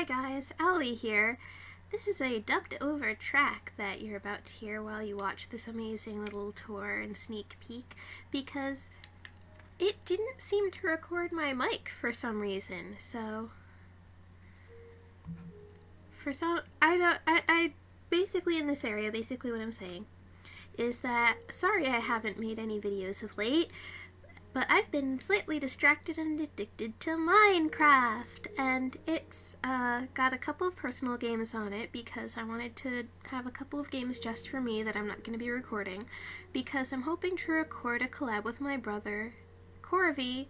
Hi guys, Owlie here. This is a dubbed over track that you're about to hear while you watch this amazing little tour and sneak peek because it didn't seem to record my mic for some reason. So I basically in this area, basically what I'm saying is that sorry I haven't made any videos of late. But I've been slightly distracted and addicted to Minecraft, and it's got a couple of personal games on it because I wanted to have a couple of games just for me that I'm not going to be recording because I'm hoping to record a collab with my brother, Corvy,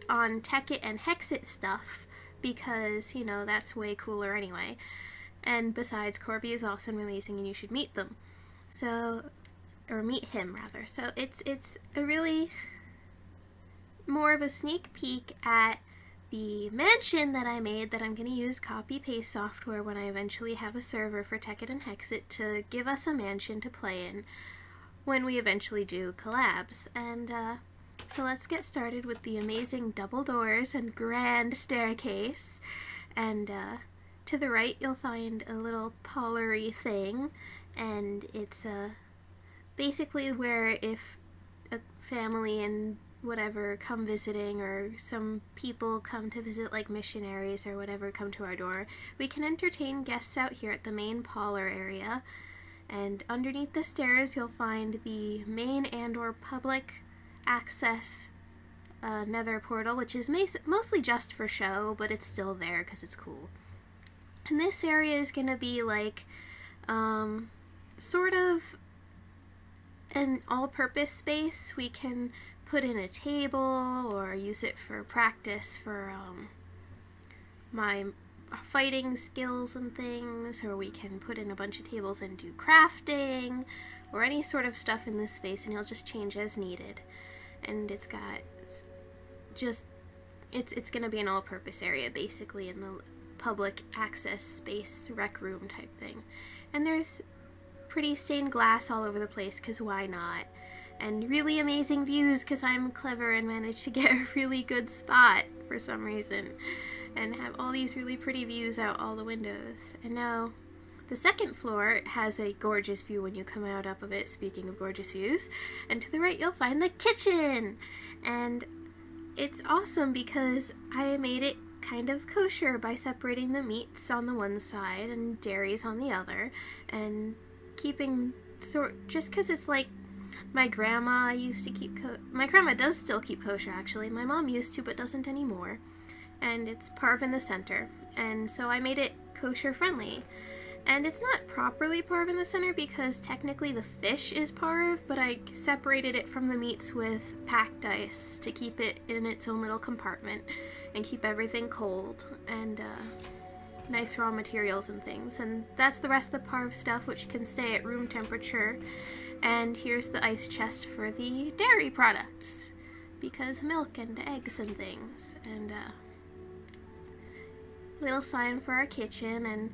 on Tekkit and Hexit stuff because, you know, that's way cooler anyway. And besides, Corvy is awesome, amazing, and you should meet them. So, or meet him rather. So it's a really more of a sneak peek at the mansion that I made that I'm going to use copy-paste software when I eventually have a server for Tekkit and Hexit to give us a mansion to play in when we eventually do collabs. And so let's get started with the amazing double doors and grand staircase. And to the right you'll find a little parlor-y thing, and it's basically where if a family and whatever come visiting, or some people come to visit, like missionaries or whatever, come to our door, we can entertain guests out here at the main parlor area. And underneath the stairs you'll find the main and or public access nether portal, which is mostly just for show, but it's still there because it's cool. And this area is gonna be like sort of an all-purpose space. We can put in a table or use it for practice for my fighting skills and things, or we can put in a bunch of tables and do crafting or any sort of stuff in this space, and it'll just change as needed. And it's gonna be an all-purpose area basically in the public access space rec room type thing. And there's pretty stained glass all over the place because why not? And really amazing views because I'm clever and managed to get a really good spot for some reason and have all these really pretty views out all the windows. And now the second floor has a gorgeous view when you come out up of it, speaking of gorgeous views. And to the right you'll find the kitchen, and it's awesome because I made it kind of kosher by separating the meats on the one side and dairies on the other, and keeping just because it's like my grandma used to keep my grandma does still keep kosher actually. My mom used to but doesn't anymore, and it's parve in the center, and so I made it kosher friendly. And it's not properly parve in the center because technically the fish is parve, but I separated it from the meats with packed ice to keep it in its own little compartment and keep everything cold and nice raw materials and things. And that's the rest of the parve stuff, which can stay at room temperature. And here's the ice chest for the dairy products, because milk and eggs and things. And little sign for our kitchen and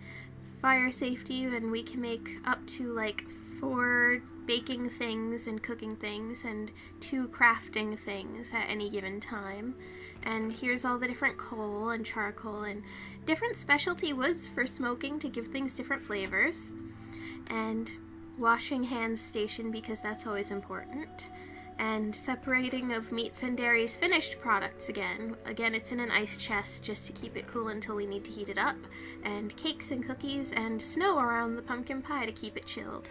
fire safety, and we can make up to like 4 baking things and cooking things and 2 crafting things at any given time. And here's all the different coal and charcoal and different specialty woods for smoking to give things different flavors. And washing hands station because that's always important. And separating of meats and dairies finished products again. Again, it's in an ice chest just to keep it cool until we need to heat it up. And cakes and cookies and snow around the pumpkin pie to keep it chilled.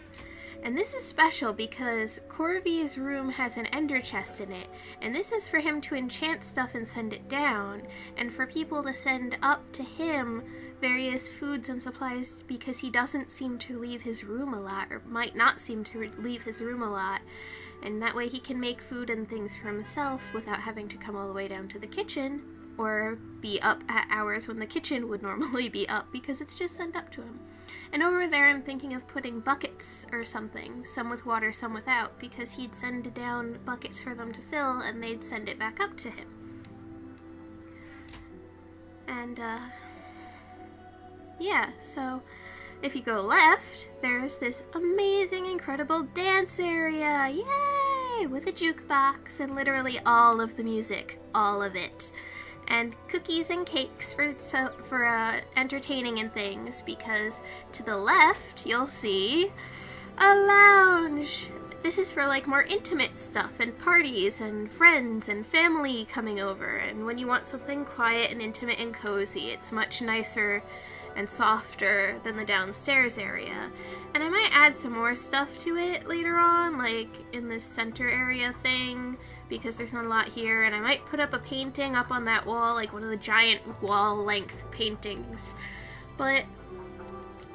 And this is special because Corvy's room has an ender chest in it, and this is for him to enchant stuff and send it down, and for people to send up to him various foods and supplies because he doesn't seem to leave his room a lot, or might not seem to leave his room a lot. And that way he can make food and things for himself without having to come all the way down to the kitchen or be up at hours when the kitchen would normally be up because it's just sent up to him. And over there I'm thinking of putting buckets or something, some with water, some without, because he'd send down buckets for them to fill and they'd send it back up to him. And yeah, so if you go left, there's this amazing, incredible dance area, yay, with a jukebox and literally all of the music, all of it. and cookies and cakes for entertaining and things, because to the left you'll see a lounge. This is for like more intimate stuff and parties and friends and family coming over, and when you want something quiet and intimate and cozy, it's much nicer and softer than the downstairs area. And I might add some more stuff to it later on, like in this center area thing, because there's not a lot here, and I might put up a painting up on that wall, like one of the giant wall-length paintings. But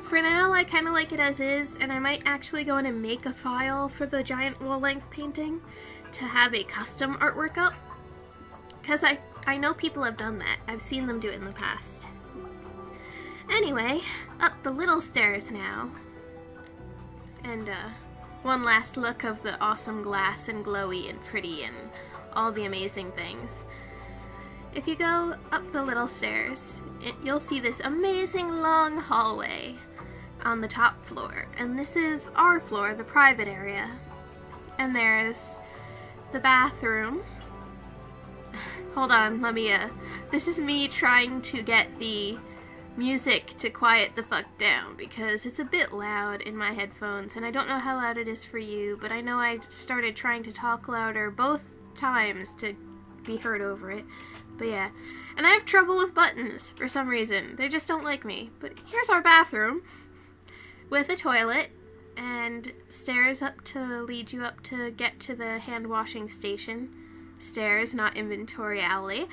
for now, I kind of like it as is, and I might actually go in and make a file for the giant wall-length painting to have a custom artwork up, because I know people have done that. I've seen them do it in the past. Anyway, up the little stairs now, and one last look of the awesome glass and glowy and pretty and all the amazing things. If you go up the little stairs, you'll see this amazing long hallway on the top floor, and this is our floor, the private area. And there's the bathroom. Hold on, let me, this is me trying to get the music to quiet the fuck down, because it's a bit loud in my headphones, and I don't know how loud it is for you, but I know I started trying to talk louder both times to be heard over it. But yeah, and I have trouble with buttons for some reason. They just don't like me. But here's our bathroom with a toilet and stairs up to lead you up to get to the hand washing station. Stairs, not inventory alley.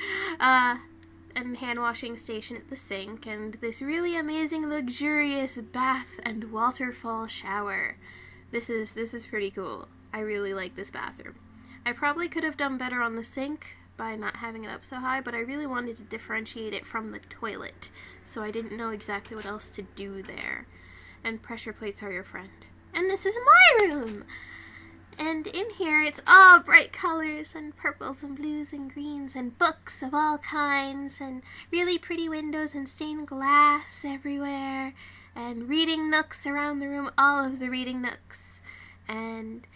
And hand washing station at the sink, and this really amazing luxurious bath and waterfall shower. This is pretty cool. I really like this bathroom. I probably could have done better on the sink by not having it up so high, but I really wanted to differentiate it from the toilet, so I didn't know exactly what else to do there. And pressure plates are your friend. And this is my room! And in here, it's all bright colors and purples and blues and greens and books of all kinds and really pretty windows and stained glass everywhere and reading nooks around the room, all of the reading nooks, and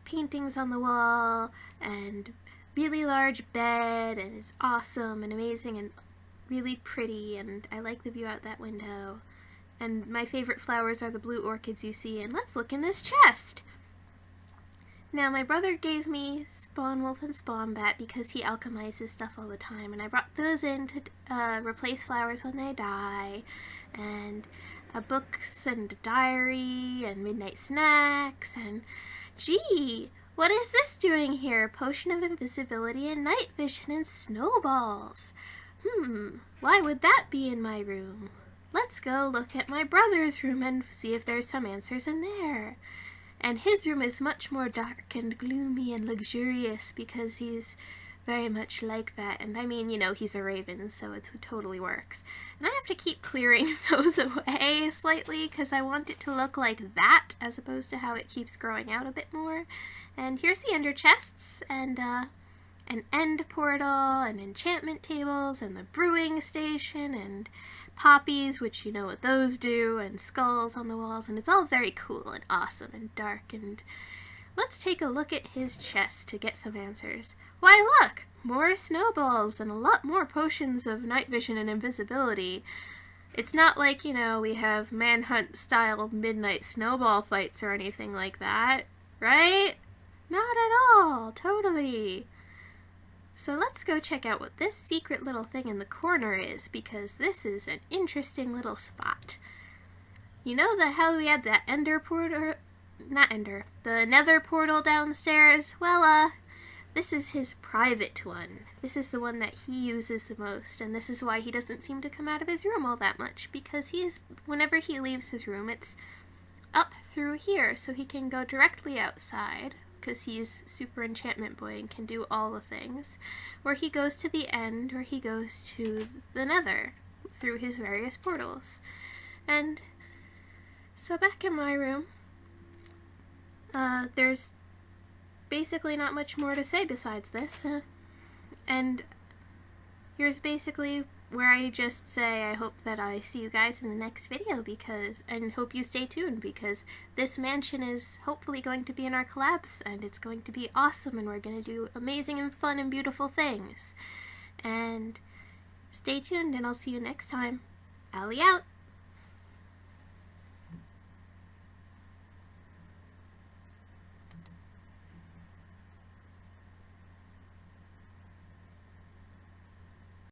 paintings on the wall and really large bed, and it's awesome and amazing and really pretty, and I like the view out that window. And my favorite flowers are the blue orchids you see, and let's look in this chest! Now, my brother gave me Spawn Wolf and Spawn Bat because he alchemizes stuff all the time, and I brought those in to replace flowers when they die, and books and a diary and midnight snacks, and gee, what is this doing here? Potion of invisibility and night vision and snowballs. Why would that be in my room? Let's go look at my brother's room and see if there's some answers in there. And his room is much more dark and gloomy and luxurious because he's very much like that. And I mean, you know, he's a raven, so it totally works. And I have to keep clearing those away slightly because I want it to look like that as opposed to how it keeps growing out a bit more. And here's the ender chests and an end portal and enchantment tables and the brewing station and poppies, which you know what those do, and skulls on the walls, and it's all very cool and awesome and dark. And let's take a look at his chest to get some answers. Why look! More snowballs and a lot more potions of night vision and invisibility. It's not like, you know, we have manhunt style midnight snowball fights or anything like that, right? Not at all, totally. So let's go check out what this secret little thing in the corner is, because this is an interesting little spot. You know how we had that ender portal, the nether portal downstairs? Well, this is his private one. This is the one that he uses the most, and this is why he doesn't seem to come out of his room all that much, because whenever he leaves his room, it's up through here, so he can go directly outside, because he's super enchantment boy and can do all the things, or he goes to the end, or he goes to the nether through his various portals. And so back in my room, there's basically not much more to say besides this, and here's basically where I just say I hope that I see you guys in the next video, and hope you stay tuned, because this mansion is hopefully going to be in our collabs, and it's going to be awesome, and we're going to do amazing and fun and beautiful things. and stay tuned, and I'll see you next time. Owlie out!